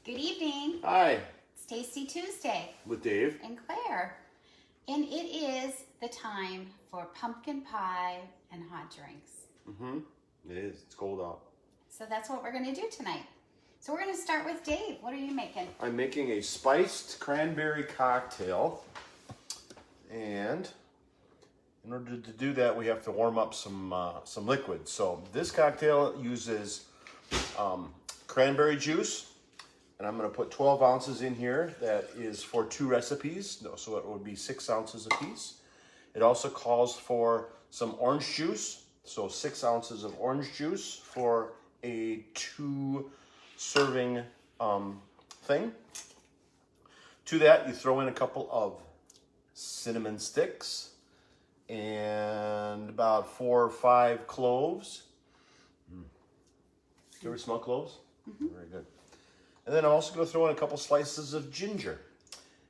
Good evening. Hi. It's Tasty Tuesday With Dave. and Claire. And it is the time for pumpkin pie and hot drinks. It is. It's cold out. So that's what we're going to do tonight. So we're going to start with Dave. What are you making? I'm making a spiced cranberry cocktail. And in order to do that, we have to warm up some liquid. So this cocktail uses cranberry juice. And I'm going to put 12 ounces in here. That is for 2 recipes, so it would be 6 ounces a piece. It also calls for some orange juice, so 6 ounces of orange juice for a 2-serving thing. To that, you throw in a couple of cinnamon sticks and about 4 or 5 cloves. Do you ever smell cloves? Very good. And then I'm also going to throw in a couple slices of ginger.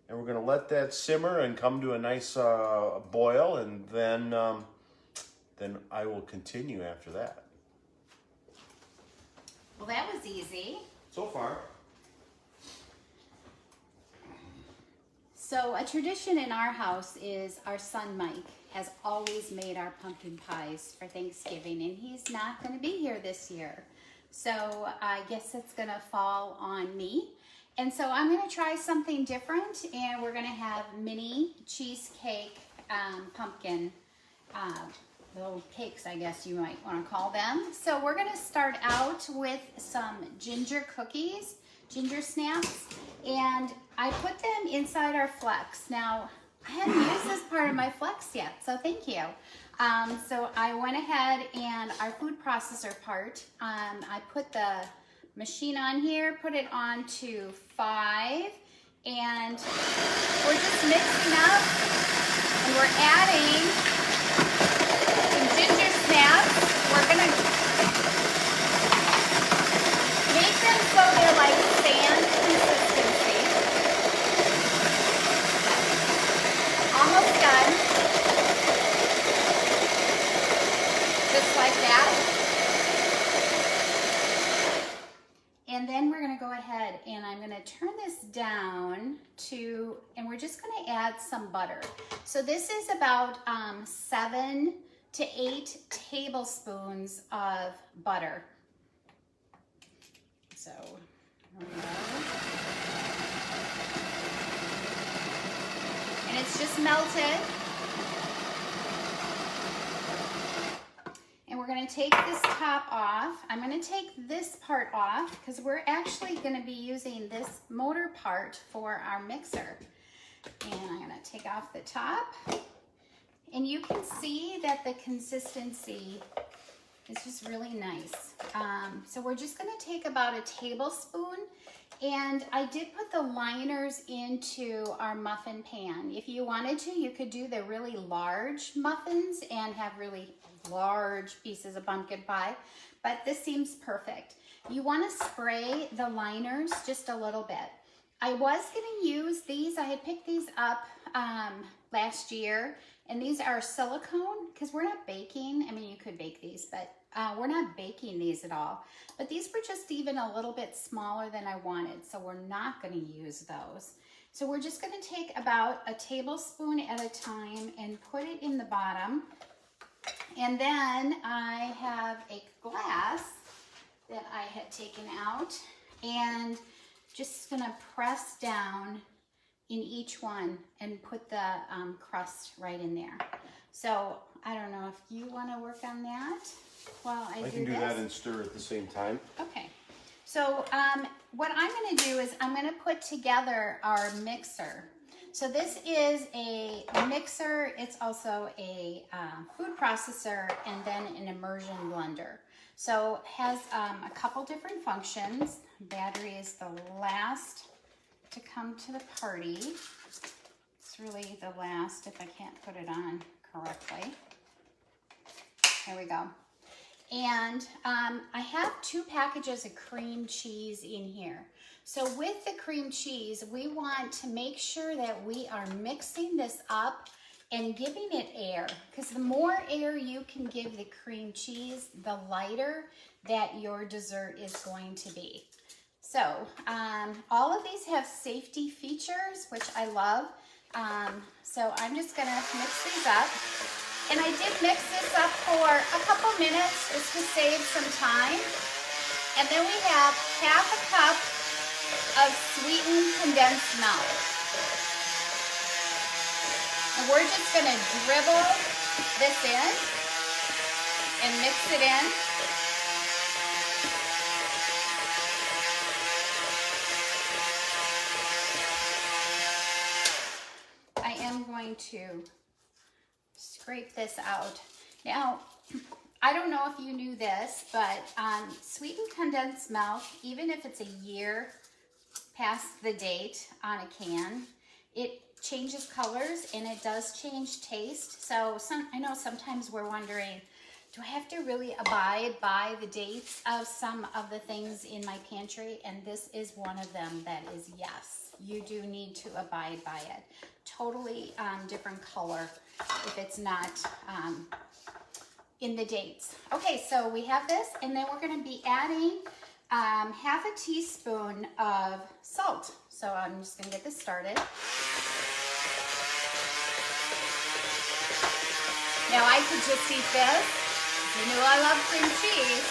And we're going to let that simmer and come to a nice boil, and then I will continue after that. Well, that was easy. So far. So a tradition in our house is our son Mike has always made our pumpkin pies for Thanksgiving, and he's not going to be here this year. So I guess it's going to fall on me. And so I'm going to try something different, and we're going to have mini cheesecake pumpkin little cakes, I guess you might want to call them. So we're going to start out with some ginger cookies, ginger snaps, and I put them inside our Flex. Now, I hadn't used this part of my Flex yet, so thank you. So I went ahead and our food processor part, I put the machine on here, put it on to 5, and we're just mixing up, and we're adding some ginger snaps. We're gonna make them so they're like sand consistency. Almost done. Just like that. And then we're gonna go ahead and I'm gonna turn this down to, and we're just gonna add some butter. So this is about 7 to 8 tablespoons of butter. So, here we go. And it's just melted. And we're going to take this top off. I'm going to take this part off because we're actually going to be using this motor part for our mixer. And I'm going to take off the top. And you can see that the consistency is just really nice. So we're just going to take about a tablespoon. And I did put the liners into our muffin pan. If you wanted to, you could do the really large muffins and have really large pieces of pumpkin pie, but this seems perfect. You want to spray the liners just a little bit. I was going to use these. I had picked these up last year, and these are silicone because we're not baking. I mean, you could bake these, but we're not baking these at all. But these were just even a little bit smaller than I wanted, so we're not going to use those. So we're just going to take about a tablespoon at a time and put it in the bottom. And then I have a glass that I had taken out, and just gonna press down in each one and put the crust right in there. So I don't know if you want to work on that while I do this. I can do that and stir at the same time. Okay. So what I'm going to do is I'm going to put together our mixer. So this is a mixer, it's also a food processor, and then an immersion blender. So it has a couple different functions. Battery is the last to come to the party. It's really the last if I can't put it on correctly. There we go. And I have 2 packages of cream cheese in here. So with the cream cheese, we want to make sure that we are mixing this up and giving it air, because the more air you can give the cream cheese, the lighter that your dessert is going to be. So all of these have safety features, which I love. So I'm just gonna mix these up. And I did mix this up for a couple minutes just to save some time. And then we have half a cup of sweetened condensed milk. And we're just gonna dribble this in and mix it in. I am going to scrape this out. Now, I don't know if you knew this, but sweetened condensed milk, even if it's a year past the date on a can, it changes colors and it does change taste. So I know sometimes we're wondering, do I have to really abide by the dates of some of the things in my pantry? And this is one of them that is yes. You do need to abide by it. Totally different color if it's not in the dates. Okay, so we have this, and then we're gonna be adding half a teaspoon of salt. So I'm just gonna get this started. Now I could just eat this. You know I love cream cheese.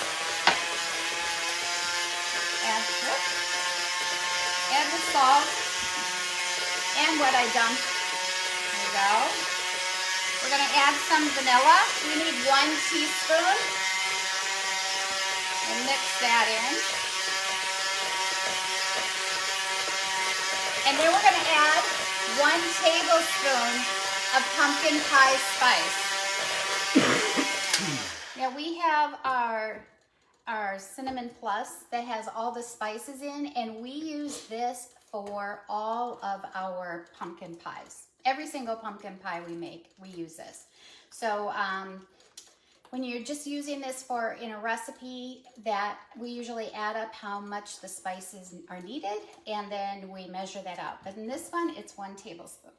Add the salt and what I dumped. There we go. We're gonna add some vanilla. We need 1 teaspoon. And mix that in. And then we're gonna add 1 tablespoon of pumpkin pie spice. Now we have our Cinnamon Plus that has all the spices in, and we use this for all of our pumpkin pies. Every single pumpkin pie we make, we use this. So when you're just using this in a recipe, that we usually add up how much the spices are needed, and then we measure that out. But in this one, it's 1 tablespoon.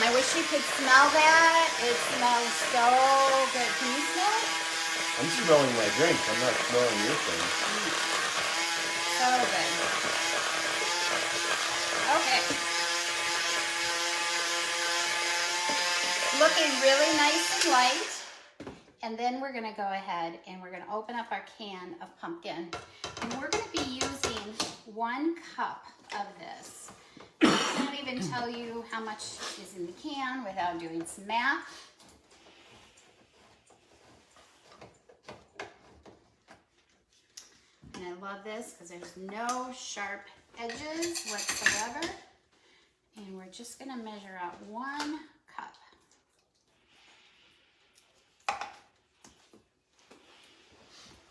I wish you could smell that. It smells so good. Can you smell it? I'm smelling my drink. I'm not smelling your thing. So good. Okay. Looking really nice and light. And then we're going to go ahead and we're going to open up our can of pumpkin. And we're going to be using 1 cup of this. I can't even tell you how much is in the can without doing some math. And I love this because there's no sharp edges whatsoever. And we're just going to measure out 1 cup.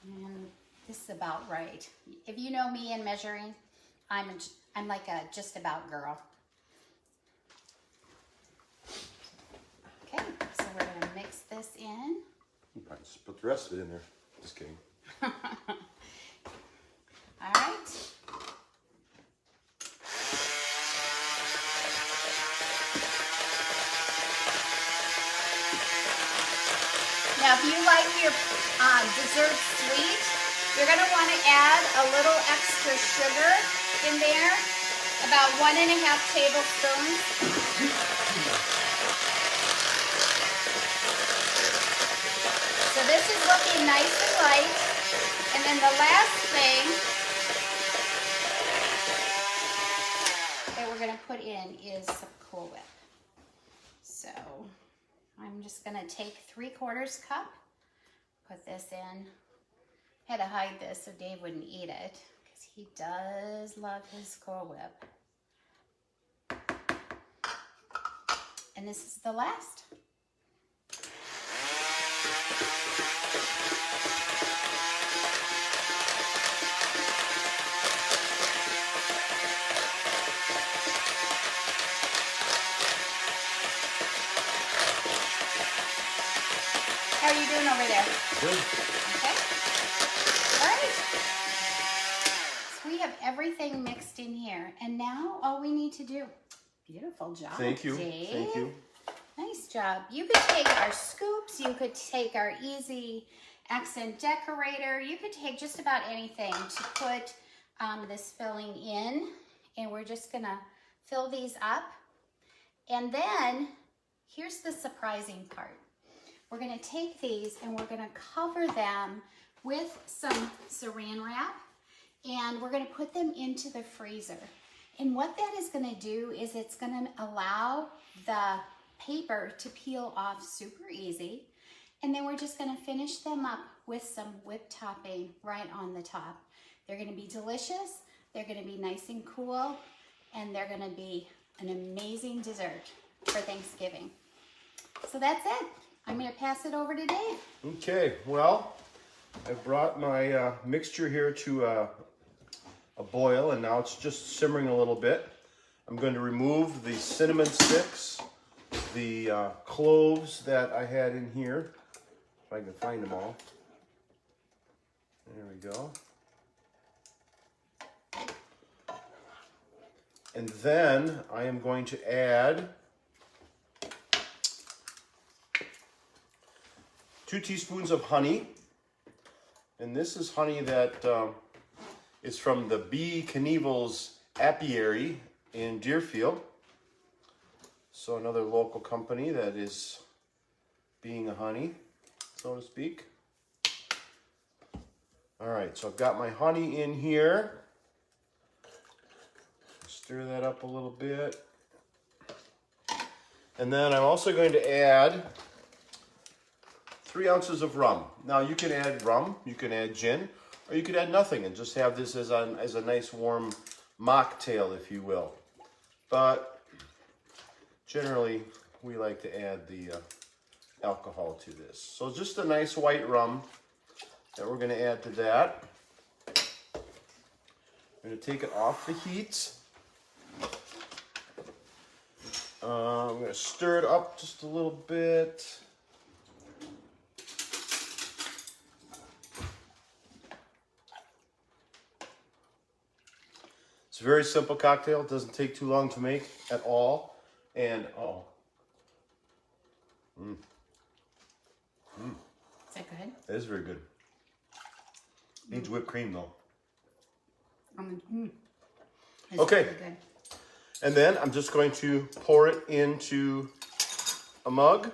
And this is about right. If you know me in measuring, I'm like a just about girl. Okay, so we're gonna mix this in. You probably just put the rest of it in there. Just kidding. All right. Now, if you like your dessert sweet, you're gonna wanna add a little extra sugar in there, about 1½ tablespoons. So this is looking nice and light. And then the last thing that we're gonna put in is some Cool Whip. So I'm just gonna take 3/4 cup, put this in. Had to hide this so Dave wouldn't eat it because he does love his Cool Whip. And this is the last. How are you doing over there? Good. Okay. All right. So we have everything mixed in here. And now all we need to do Beautiful job, Thank you. Dave. Thank you. Nice job. You could take our scoops. You could take our easy accent decorator. You could take just about anything to put this filling in. And we're just going to fill these up. And then here's the surprising part. We're going to take these and we're going to cover them with some saran wrap. And we're going to put them into the freezer. And what that is going to do is it's going to allow the paper to peel off super easy. And then we're just going to finish them up with some whipped topping right on the top. They're going to be delicious. They're going to be nice and cool. And they're going to be an amazing dessert for Thanksgiving. So that's it. I'm going to pass it over to Dave. Okay, well, I brought my mixture here to a boil, and now it's just simmering a little bit. I'm going to remove the cinnamon sticks, the cloves that I had in here, if I can find them all. There we go. And then I am going to add 2 teaspoons of honey. And this is honey that is from the Bee Knievel's apiary in Deerfield. So another local company that is being a honey, so to speak. All right, so I've got my honey in here. Stir that up a little bit. And then I'm also going to add 3 ounces of rum. Now you can add rum, you can add gin, or you could add nothing and just have this as a nice warm mocktail, if you will. But generally, we like to add the alcohol to this. So just a nice white rum that we're going to add to that. I'm going to take it off the heat. I'm going to stir it up just a little bit. It's a very simple cocktail. It doesn't take too long to make at all. And, Is that good? That is very good. Needs whipped cream though. It's Okay. really good. And then I'm just going to pour it into a mug.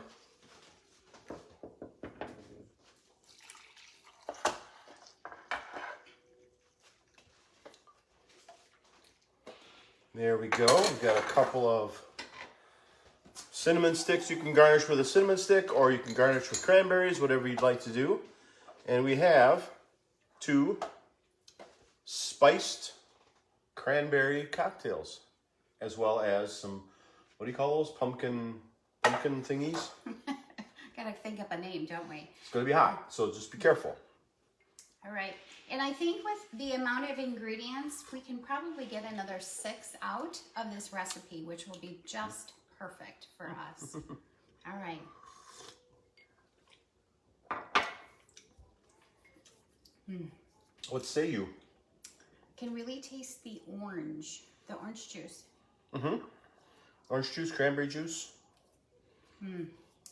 There we go. We've got a couple of cinnamon sticks. You can garnish with a cinnamon stick, or you can garnish with cranberries, whatever you'd like to do. And we have 2 spiced cranberry cocktails, as well as some, what do you call those? Pumpkin thingies? Gotta think up a name, don't we? It's going to be hot, so just be careful. All right. And I think with the amount of ingredients, we can probably get another 6 out of this recipe, which will be just perfect for us. All right. What say you? Can really taste the orange juice. Orange juice, cranberry juice.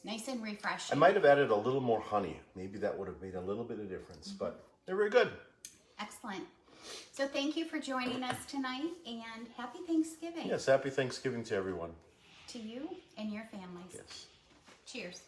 Nice and refreshing. I might have added a little more honey. Maybe that would have made a little bit of difference, but they're very good. Excellent. So thank you for joining us tonight, and happy Thanksgiving. Yes, happy Thanksgiving to everyone. To you and your families. Yes. Cheers.